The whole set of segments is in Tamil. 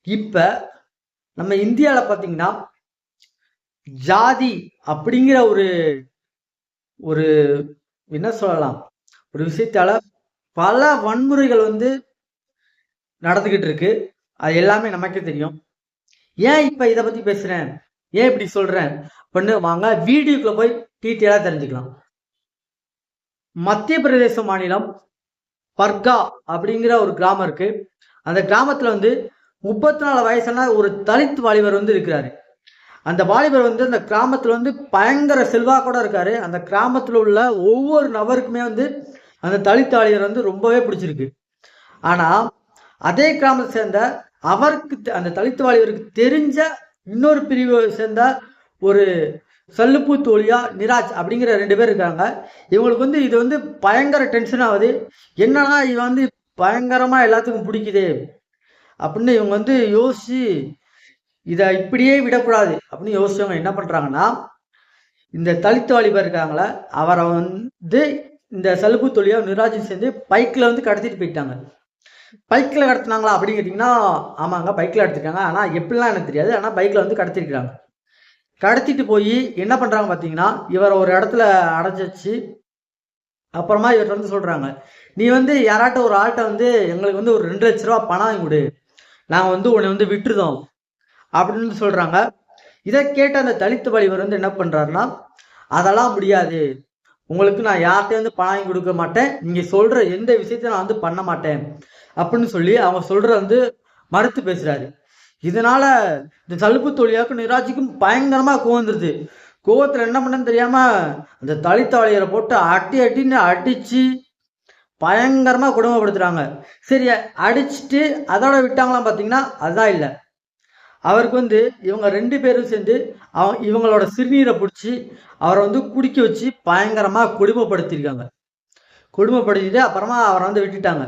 இப்ப நம்ம இந்தியால பாத்தீங்கன்னா ஜாதி அப்படிங்கிற ஒரு ஒரு என்ன சொல்லலாம், ஒரு விஷயத்தால பல வன்முறைகள் வந்து நடந்துகிட்டு இருக்கு. அது எல்லாமே நமக்கே தெரியும். ஏன் இப்ப இத பத்தி பேசுறேன், ஏன் இப்படி சொல்றேன் அப்படின்னு வாங்க வீடியோக்குள்ள போய் டீட்டெயிலா தெரிஞ்சுக்கலாம். மத்திய பிரதேச மாநிலம் பர்கா அப்படிங்கிற ஒரு கிராமம் இருக்கு. அந்த கிராமத்துல வந்து 34 வயசான ஒரு தலித் வாலிபர் வந்து இருக்கிறாரு. அந்த வாலிபர் வந்து அந்த கிராமத்துல வந்து பயங்கர செல்வாக்கோட இருக்காரு. அந்த கிராமத்துல உள்ள ஒவ்வொரு நபருக்குமே வந்து அந்த தலித் வாலிபர் வந்து ரொம்பவே பிடிச்சிருக்கு. ஆனா அதே கிராமத்தை சேர்ந்த அவருக்கு அந்த தலித் வாலிபருக்கு தெரிஞ்ச இன்னொரு பிரிவை சேர்ந்த ஒரு சல்லுப்பு தோழியா நிராஜ் அப்படிங்கிற 2 பேர் இருக்காங்க. இவங்களுக்கு வந்து இது வந்து பயங்கர டென்ஷன் ஆகுது. என்னன்னா இவன் வந்து பயங்கரமா எல்லாத்துக்கும் பிடிக்குது அப்படின்னு இவங்க வந்து யோசிச்சு இதை இப்படியே விடக்கூடாது அப்படின்னு யோசிச்சவங்க என்ன பண்றாங்கன்னா, இந்த தலித் வாலிபர் இருக்காங்கள அவரை வந்து இந்த சலுப்பு தொழியா நிராஜும் சேர்ந்து பைக்ல வந்து கடத்திட்டு போயிட்டாங்க. பைக்ல கடத்தினாங்களா அப்படின்னு கேட்டீங்கன்னா ஆமாங்க, பைக்ல எடுத்துருக்காங்க. ஆனா எப்படிலாம் எனக்கு தெரியாது. ஆனா பைக்ல வந்து கடத்திருக்கிறாங்க. கடத்திட்டு போய் என்ன பண்றாங்க பாத்தீங்கன்னா, இவரை ஒரு இடத்துல அடைச்சி அப்புறமா இவர் வந்து சொல்றாங்க, நீ வந்து யாராட்ட ஒரு ஆள்கிட்ட வந்து எங்களுக்கு வந்து ஒரு 2 லட்ச ரூபா பணம் வாங்கி கொடு, நாங்க வந்து உன்னை வந்து விட்டுருதோம் அப்படின்னு சொல்றாங்க. இதை கேட்ட அந்த தலித் வாலிபர் வந்து என்ன பண்றாருன்னா, அதெல்லாம் முடியாது, உங்களுக்கு நான் யார்கிட்டயும் வந்து பணம் வாங்கி கொடுக்க மாட்டேன், நீங்க சொல்ற எந்த விஷயத்தையும் நான் வந்து பண்ண மாட்டேன் அப்படின்னு சொல்லி அவங்க சொல்ற வந்து மறுத்து பேசுறாரு. இதனால இந்த சலுப்பு தொழிலாக்கும் நிராஜிக்கும் பயங்கரமா கோவம் வந்துருது. கோவத்துல என்ன பண்ணன்னு தெரியாம அந்த தலித் வாலிபரை போட்டு அட்டின்னு அடிச்சு பயங்கரமா கொடுமைப்படுத்துறாங்க. சரி, அடிச்சுட்டு அதோட விட்டாங்களாம் பாத்தீங்கன்னா அதுதான் இல்லை. அவருக்கு வந்து இவங்க 2 பேரும் சேர்ந்து இவங்களோட சிறுநீரை பிடிச்சி அவரை வந்து குடிக்க வச்சு பயங்கரமா கொடுமைப்படுத்திருக்காங்க. கொடுமைப்படுத்திட்டு அப்புறமா அவரை வந்து விட்டுட்டாங்க.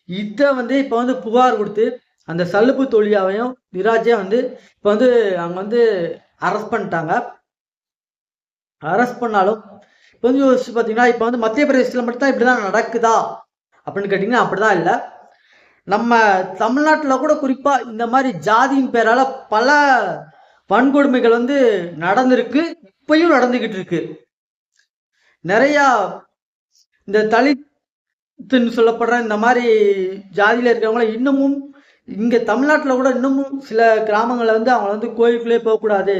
இத வந்து இப்ப வந்து புகார் கொடுத்து அந்த சல்லுப்பு தொழிலாவையும் நிராஜையும் வந்து இப்ப வந்து அவங்க வந்து அரெஸ்ட் பண்ணிட்டாங்க. அரெஸ்ட் பண்ணாலும் இப்ப வந்து யோசிச்சு பாத்தீங்கன்னா, இப்ப வந்து மத்திய பிரதேசத்துல மட்டும் தான் இப்படிதான் நடக்குதா அப்படின்னு கேட்டீங்கன்னா அப்படிதான் இல்லை. நம்ம தமிழ்நாட்டுல கூட குறிப்பா இந்த மாதிரி ஜாதியின் பேரால பல வன்கொடுமைகள் வந்து நடந்திருக்கு, இப்பயும் நடந்துகிட்டு இருக்கு. நிறைய இந்த தலித்துன்னு சொல்லப்படுற இந்த மாதிரி ஜாதியில இருக்கிறவங்கள இன்னமும் இங்க தமிழ்நாட்டுல கூட இன்னமும் சில கிராமங்கள்ல வந்து அவங்க வந்து கோயிலுக்குள்ளே போகக்கூடாது,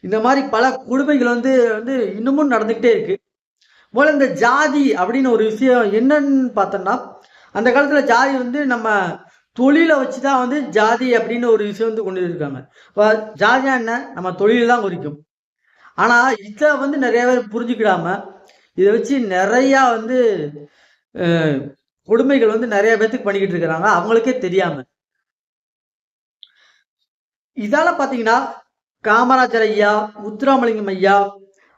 இந்த மாதிரி பல கொடுமைகள் வந்து வந்து இன்னமும் நடந்துகிட்டே இருக்கு. முதல்ல இந்த ஜாதி அப்படின்னு ஒரு விஷயம் என்னன்னு பார்த்தோம்னா, அந்த காலத்துல ஜாதி வந்து நம்ம தொழிலை வச்சுதான் வந்து ஜாதி அப்படின்னு ஒரு விஷயம் வந்து கொண்டு இருக்காங்க. ஜாதியா என்ன, நம்ம தொழில் தான் குறிக்கும். ஆனா இத வந்து நிறைய பேர் புரிஞ்சுக்கிடாம இதை வச்சு நிறைய வந்து கொடுமைகள் வந்து நிறைய பேத்துக்கு பண்ணிக்கிட்டு இருக்கிறாங்க, அவங்களுக்கே தெரியாம. இதால பாத்தீங்கன்னா காமராஜர் ஐயா, முத்துராமலிங்கம் ஐயா,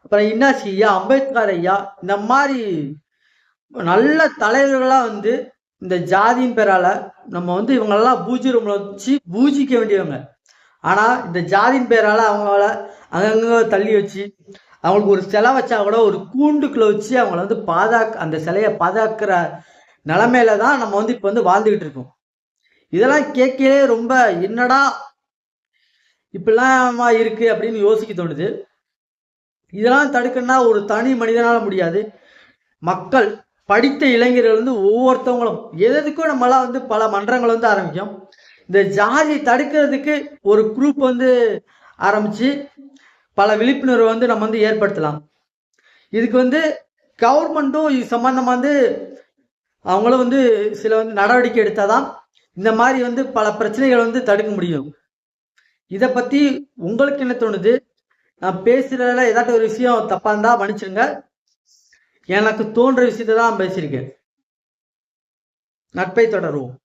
அப்புறம் இன்னாசி ஐயா, அம்பேத்கர் ஐயா, இந்த மாதிரி நல்ல தலைவர்களா வந்து இந்த ஜாதியின் பேரால நம்ம வந்து இவங்களெல்லாம் பூஜை ரூம்ல வச்சு பூஜிக்க வேண்டியவங்க. ஆனா இந்த ஜாதியின் பேரால அவங்கள அங்கங்க தள்ளி வச்சு அவங்களுக்கு ஒரு சிலை வச்சா கூட ஒரு கூண்டுக்குள்ள வச்சு அவங்கள வந்து அந்த சிலையை பாதுகாக்கிற நிலைமையில தான் நம்ம வந்து இப்ப வந்து வாழ்ந்துகிட்டு இருக்கோம். இதெல்லாம் கேட்கவே ரொம்ப என்னடா இப்படிலாம் இருக்கு அப்படின்னு யோசிக்க தோணுது. இதெல்லாம் தடுக்கணும்னா ஒரு தனி மனிதனால முடியாது. மக்கள், படித்த இளைஞர்கள் வந்து ஒவ்வொருத்தவங்களும் எதுக்கும் நம்மளாம் வந்து பல மன்றங்கள் வந்து ஆரம்பிக்கும். இந்த ஜாதி தடுக்கிறதுக்கு ஒரு குரூப் வந்து ஆரம்பிச்சு பல விழிப்புணர்வு வந்து நம்ம வந்து ஏற்படுத்தலாம். இதுக்கு வந்து கவர்மெண்ட்டும் இது சம்பந்தமா வந்து அவங்களும் வந்து சில வந்து நடவடிக்கை எடுத்தாதான் இந்த மாதிரி வந்து பல பிரச்சனைகள் வந்து தடுக்க முடியும். இதை பத்தி உங்களுக்கு என்ன தோணுது? நான் பேசுறதுல ஏதாட்டும் ஒரு விஷயம் தப்பா இருந்தா மன்னிச்சிருங்க. எனக்கு தோன்ற விஷயத்தை தான் பேசியிருக்கேன். நட்பை தொடருவோம்.